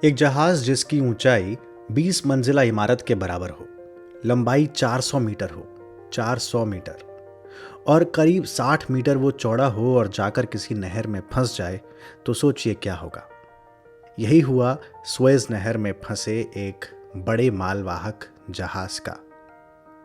एक जहाज जिसकी ऊंचाई 20 मंजिला इमारत के बराबर हो, लंबाई 400 मीटर हो, 400 मीटर, और करीब 60 मीटर वो चौड़ा हो और जाकर किसी नहर में फंस जाए तो सोचिए क्या होगा। यही हुआ सुएज नहर में फंसे एक बड़े मालवाहक जहाज का।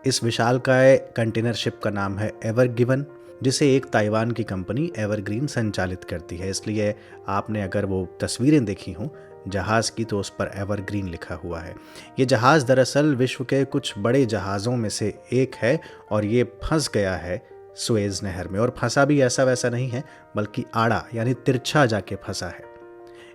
इस विशालकाय कंटेनर शिप का नाम है एवर गिवन, जिसे एक ताइवान की कंपनी एवरग्रीन संचालित करती है। इसलिए आपने अगर वो तस्वीरें देखी हों जहाज़ की तो उस पर एवरग्रीन लिखा हुआ है। ये जहाज़ दरअसल विश्व के कुछ बड़े जहाज़ों में से एक है और ये फंस गया है सुएज नहर में। और फंसा भी ऐसा वैसा नहीं है, बल्कि आड़ा यानी तिरछा जाके फंसा है।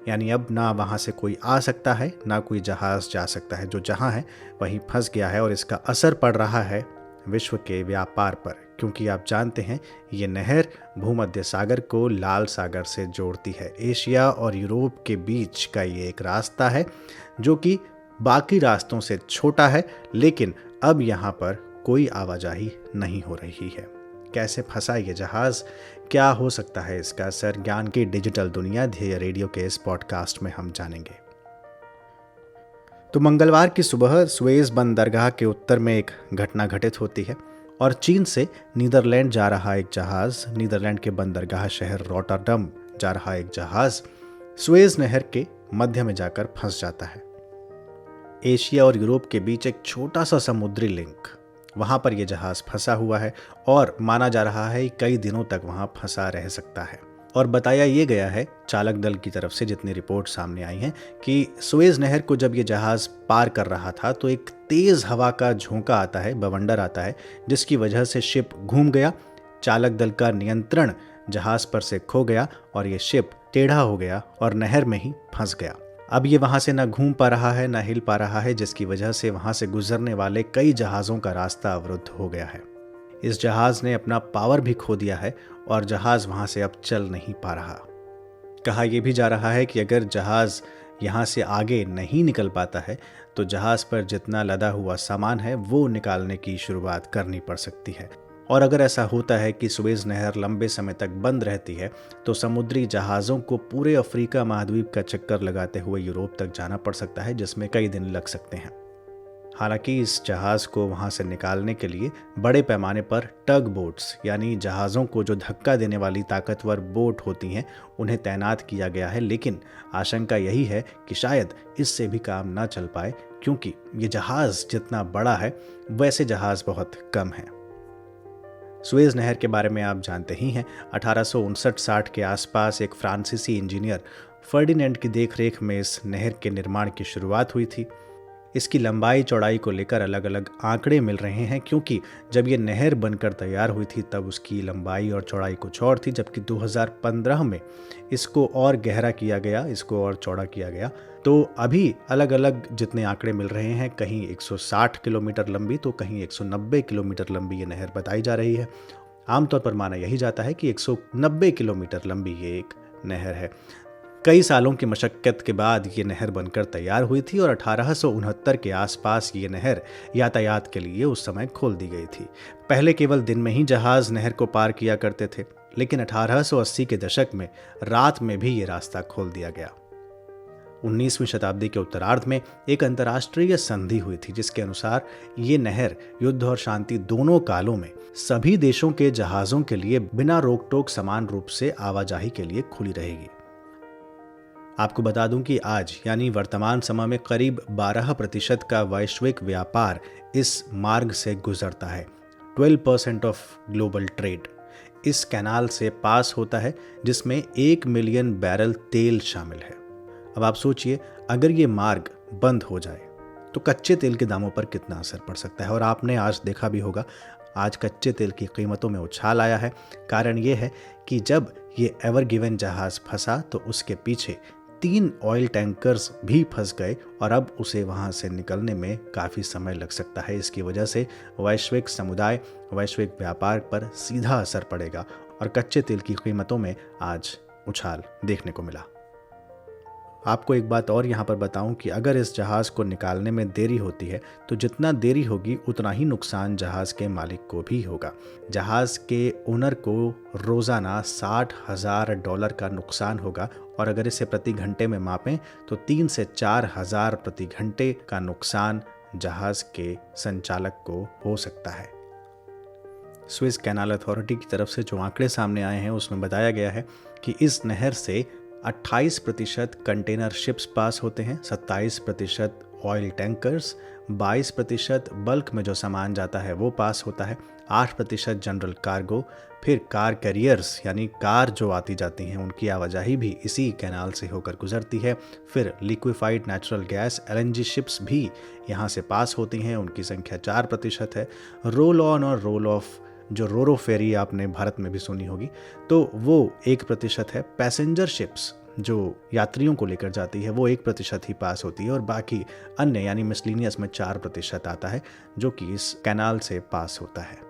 यानी अब ना वहाँ से कोई आ सकता है ना कोई जहाज़ जा सकता है। जो जहाँ है वहीं फंस गया है और इसका असर पड़ रहा है विश्व के व्यापार पर, क्योंकि आप जानते हैं ये नहर भूमध्य सागर को लाल सागर से जोड़ती है। एशिया और यूरोप के बीच का ये एक रास्ता है जो कि बाकी रास्तों से छोटा है, लेकिन अब यहाँ पर कोई आवाजाही नहीं हो रही है। कैसे फंसा ये जहाज़, क्या हो सकता है इसका असर, ज्ञान की डिजिटल दुनिया ध्येय रेडियो के इस पॉडकास्ट में हम जानेंगे। तो मंगलवार की सुबह सुएज बंदरगाह के उत्तर में एक घटना घटित होती है और चीन से नीदरलैंड जा रहा एक जहाज, नीदरलैंड के बंदरगाह शहर रॉटरडम जा रहा एक जहाज सुएज नहर के मध्य में जाकर फंस जाता है। एशिया और यूरोप के बीच एक छोटा सा समुद्री लिंक, वहां पर यह जहाज फंसा हुआ है और माना जा रहा है कि कई दिनों तक वहां फंसा रह सकता है। और बताया ये गया है चालक दल की तरफ से, जितनी रिपोर्ट सामने आई हैं, कि सुएज नहर को जब ये जहाज पार कर रहा था तो एक तेज हवा का झोंका आता है, बवंडर आता है, जिसकी वजह से शिप घूम गया। चालक दल का नियंत्रण जहाज पर से खो गया और ये शिप टेढ़ा हो गया और नहर में ही फंस गया। अब ये वहां से ना घूम पा रहा है ना हिल पा रहा है, जिसकी वजह से वहां से गुजरने वाले कई जहाज़ों का रास्ता अवरुद्ध हो गया है। इस जहाज ने अपना पावर भी खो दिया है और जहाज वहां से अब चल नहीं पा रहा। कहा यह भी जा रहा है कि अगर जहाज यहां से आगे नहीं निकल पाता है तो जहाज पर जितना लदा हुआ सामान है वो निकालने की शुरुआत करनी पड़ सकती है। और अगर ऐसा होता है कि सुएज नहर लंबे समय तक बंद रहती है तो समुद्री जहाज़ों को पूरे अफ्रीका महाद्वीप का चक्कर लगाते हुए यूरोप तक जाना पड़ सकता है, जिसमें कई दिन लग सकते हैं। हालांकि इस जहाज़ को वहां से निकालने के लिए बड़े पैमाने पर टग बोट्स यानी जहाज़ों को जो धक्का देने वाली ताकतवर बोट होती हैं उन्हें तैनात किया गया है, लेकिन आशंका यही है कि शायद इससे भी काम ना चल पाए, क्योंकि ये जहाज़ जितना बड़ा है वैसे जहाज़ बहुत कम हैं। सुएज नहर के बारे में आप जानते ही हैं। 1859-60 के आसपास एक फ्रांसीसी इंजीनियर फर्डिनेंड की देखरेख में इस नहर के निर्माण की शुरुआत हुई थी। इसकी लंबाई चौड़ाई को लेकर अलग अलग आंकड़े मिल रहे हैं, क्योंकि जब ये नहर बनकर तैयार हुई थी तब उसकी लंबाई और चौड़ाई कुछ और थी, जबकि 2015 में इसको और गहरा किया गया, इसको और चौड़ा किया गया। तो अभी अलग अलग जितने आंकड़े मिल रहे हैं, कहीं 160 किलोमीटर लंबी तो कहीं 190 किलोमीटर लंबी ये नहर बताई जा रही है। आमतौर पर माना यही जाता है कि 190 किलोमीटर लंबी ये एक नहर है। कई सालों की मशक्कत के बाद ये नहर बनकर तैयार हुई थी और 1869 के आसपास ये नहर यातायात के लिए उस समय खोल दी गई थी। पहले केवल दिन में ही जहाज नहर को पार किया करते थे, लेकिन 1880 के दशक में रात में भी ये रास्ता खोल दिया गया। 19वीं शताब्दी के उत्तरार्ध में एक अंतर्राष्ट्रीय संधि हुई थी, जिसके अनुसार ये नहर युद्ध और शांति दोनों कालों में सभी देशों के जहाज़ों के लिए बिना रोक टोक समान रूप से आवाजाही के लिए खुली रहेगी। आपको बता दूं कि आज यानी वर्तमान समय में करीब 12% का वैश्विक व्यापार इस मार्ग से गुजरता है। 12% ऑफ ग्लोबल ट्रेड इस कैनाल से पास होता है, जिसमें 1 मिलियन बैरल तेल शामिल है। अब आप सोचिए, अगर ये मार्ग बंद हो जाए तो कच्चे तेल के दामों पर कितना असर पड़ सकता है। और आपने आज देखा भी होगा, आज कच्चे तेल की कीमतों में उछाल आया है। कारण ये है कि जब ये एवर गिवन जहाज फंसा तो उसके पीछे 3 ऑयल टैंकर्स भी फंस गए और अब उसे वहां से निकलने में काफ़ी समय लग सकता है। इसकी वजह से वैश्विक समुदाय, वैश्विक व्यापार पर सीधा असर पड़ेगा और कच्चे तेल की कीमतों में आज उछाल देखने को मिला। आपको एक बात और यहाँ पर बताऊं कि अगर इस जहाज़ को निकालने में देरी होती है तो जितना देरी होगी उतना ही नुकसान जहाज़ के मालिक को भी होगा। जहाज़ के ओनर को रोज़ाना $60,000 का नुकसान होगा और अगर इसे प्रति घंटे में मापें तो 3 से 4 हज़ार प्रति घंटे का नुकसान जहाज़ के संचालक को हो सकता है। स्विस कैनाल अथॉरिटी की तरफ से जो आंकड़े सामने आए हैं उसमें बताया गया है कि इस नहर से 28% कंटेनर शिप्स पास होते हैं, 27% ऑयल टैंकर्स, 22% बल्क में जो सामान जाता है वो पास होता है, 8% जनरल कार्गो, फिर कार कैरियर्स यानी कार जो आती जाती हैं उनकी आवाजाही भी इसी कैनाल से होकर गुजरती है, फिर liquefied natural gas LNG ships भी यहाँ से पास होती हैं, उनकी संख्या 4% है। रोल ऑन और रोल ऑफ जो रोरो फेरी आपने भारत में भी सुनी होगी तो वो 1% है। पैसेंजर शिप्स जो यात्रियों को लेकर जाती है वो 1% ही पास होती है और बाकी अन्य यानी मिसलिनियस में 4% आता है जो कि इस कैनाल से पास होता है।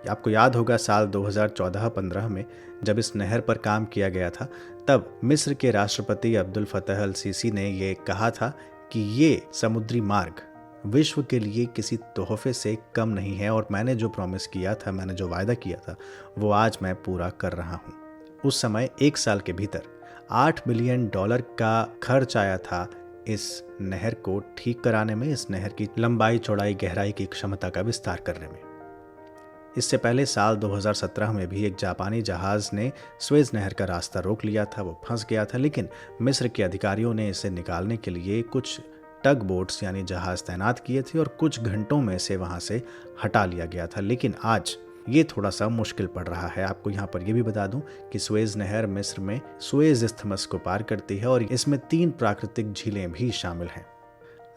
आपको याद होगा साल 2014-15 में जब इस नहर पर काम किया गया था तब मिस्र के राष्ट्रपति अब्दुल फतह अल सीसी ने ये कहा था कि ये समुद्री मार्ग विश्व के लिए किसी तोहफे से कम नहीं है और मैंने जो प्रॉमिस किया था, मैंने जो वायदा किया था वो आज मैं पूरा कर रहा हूँ। उस समय 1 साल के भीतर $8 बिलियन का खर्च आया था इस नहर को ठीक कराने में, इस नहर की लंबाई चौड़ाई गहराई की क्षमता का विस्तार करने में। इससे पहले साल 2017 में भी एक जापानी जहाज ने स्वेज नहर का रास्ता रोक लिया था, वो फंस गया था, लेकिन मिस्र के अधिकारियों ने इसे निकालने के लिए कुछ टग बोट्स यानी जहाज तैनात किए थे और कुछ घंटों में से वहां से हटा लिया गया था। लेकिन आज ये थोड़ा सा मुश्किल पड़ रहा है। आपको यहाँ पर यह भी बता दूं कि स्वेज नहर मिस्र में सुएज इस्थमस को पार करती है और इसमें 3 प्राकृतिक झीलें भी शामिल हैं।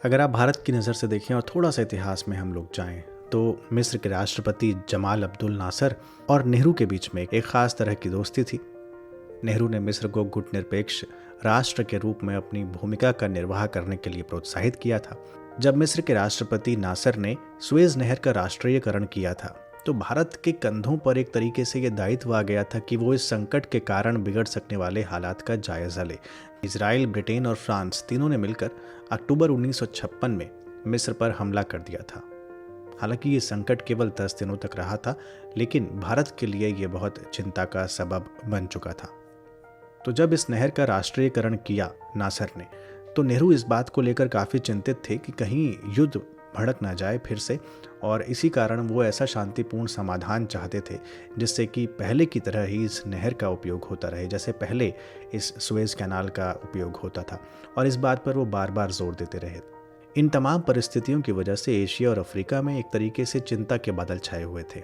अगर आप भारत की नज़र से देखें और थोड़ा सा इतिहास में हम लोग जाएं तो मिस्र के राष्ट्रपति जमाल अब्दुल नासर और नेहरू के बीच में एक खास तरह की दोस्ती थी। नेहरू ने मिस्र को गुटनिरपेक्ष राष्ट्र के रूप में अपनी भूमिका का निर्वाह करने के लिए प्रोत्साहित किया था। जब मिस्र के राष्ट्रपति नासर ने सुएज नहर का राष्ट्रीयकरण किया था तो भारत के कंधों पर एक तरीके से यह दायित्व आ गया था कि वो इस संकट के कारण बिगड़ सकने वाले हालात का जायजा ले। इजराइल, ब्रिटेन और फ्रांस तीनों ने मिलकर अक्टूबर 1956 में मिस्र पर हमला कर दिया था। हालांकि ये संकट केवल 10 दिनों तक रहा था, लेकिन भारत के लिए ये बहुत चिंता का सबब बन चुका था। तो जब इस नहर का राष्ट्रीयकरण किया नासर ने तो नेहरू इस बात को लेकर काफ़ी चिंतित थे कि कहीं युद्ध भड़क ना जाए फिर से, और इसी कारण वो ऐसा शांतिपूर्ण समाधान चाहते थे जिससे कि पहले की तरह ही इस नहर का उपयोग होता रहे, जैसे पहले इस सुएज कैनाल का उपयोग होता था, और इस बात पर वो बार बार जोर देते रहे। इन तमाम परिस्थितियों की वजह से एशिया और अफ्रीका में एक तरीके से चिंता के बादल छाए हुए थे।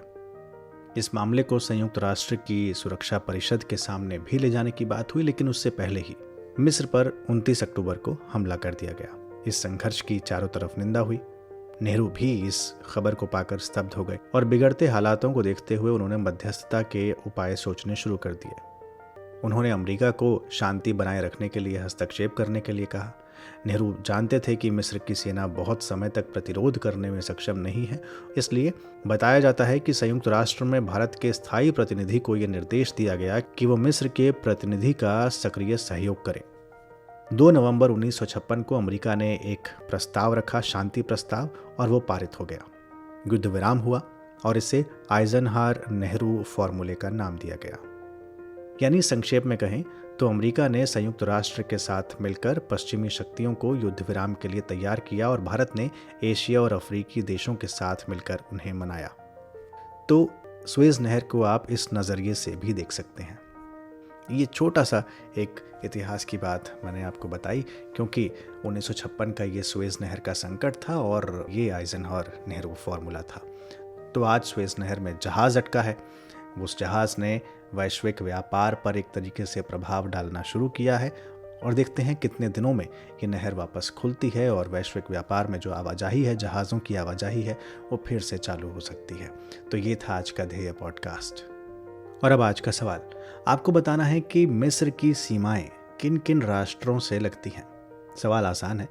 इस मामले को संयुक्त राष्ट्र की सुरक्षा परिषद के सामने भी ले जाने की बात हुई, लेकिन उससे पहले ही मिस्र पर 29 अक्टूबर को हमला कर दिया गया। इस संघर्ष की चारों तरफ निंदा हुई। नेहरू भी इस खबर को पाकर स्तब्ध हो गए और बिगड़ते हालातों को देखते हुए उन्होंने मध्यस्थता के उपाय सोचने शुरू कर दिए। उन्होंने अमेरिका को शांति बनाए रखने के लिए हस्तक्षेप करने के लिए कहा। नेहरू जानते थे कि मिस्र की सेना बहुत समय तक प्रतिरोध करने में सक्षम नहीं है, इसलिए बताया जाता है कि संयुक्त राष्ट्र में भारत के स्थायी प्रतिनिधि को यह निर्देश दिया गया कि वो मिस्र के प्रतिनिधि का सक्रिय सहयोग करे। 2 नवंबर 1956 को अमेरिका ने एक प्रस्ताव रखा, शांति प्रस्ताव, और वो पारित हो गया। युद्ध विराम हुआ और इसे आइजनहावर नेहरू फॉर्मूले का नाम दिया गया। यानी संक्षेप में कहें तो अमेरिका ने संयुक्त राष्ट्र के साथ मिलकर पश्चिमी शक्तियों को युद्ध विराम के लिए तैयार किया और भारत ने एशिया और अफ्रीकी देशों के साथ मिलकर उन्हें मनाया। तो सुएज नहर को आप इस नज़रिए से भी देख सकते हैं। ये छोटा सा एक इतिहास की बात मैंने आपको बताई क्योंकि 1956 का ये सुएज नहर का संकट था और ये आइजनहावर नेहरू फॉर्मूला था। तो आज सुएज नहर में जहाज़ अटका है। उस जहाज़ ने वैश्विक व्यापार पर एक तरीके से प्रभाव डालना शुरू किया है और देखते हैं कितने दिनों में ये नहर वापस खुलती है और वैश्विक व्यापार में जो आवाजाही है, जहाज़ों की आवाजाही है, वो फिर से चालू हो सकती है। तो ये था आज का ध्येय पॉडकास्ट। और अब आज का सवाल, आपको बताना है कि मिस्र की सीमाएं किन किन राष्ट्रों से लगती हैं। सवाल आसान है,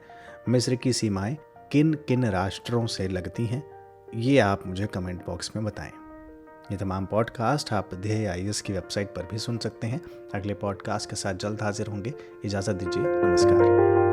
मिस्र की सीमाएं किन किन राष्ट्रों से लगती हैं, ये आप मुझे कमेंट बॉक्स में बताएं। ये तमाम पॉडकास्ट आप ध्येय आईएएस की वेबसाइट पर भी सुन सकते हैं। अगले पॉडकास्ट के साथ जल्द हाजिर होंगे। इजाज़त दीजिए, नमस्कार।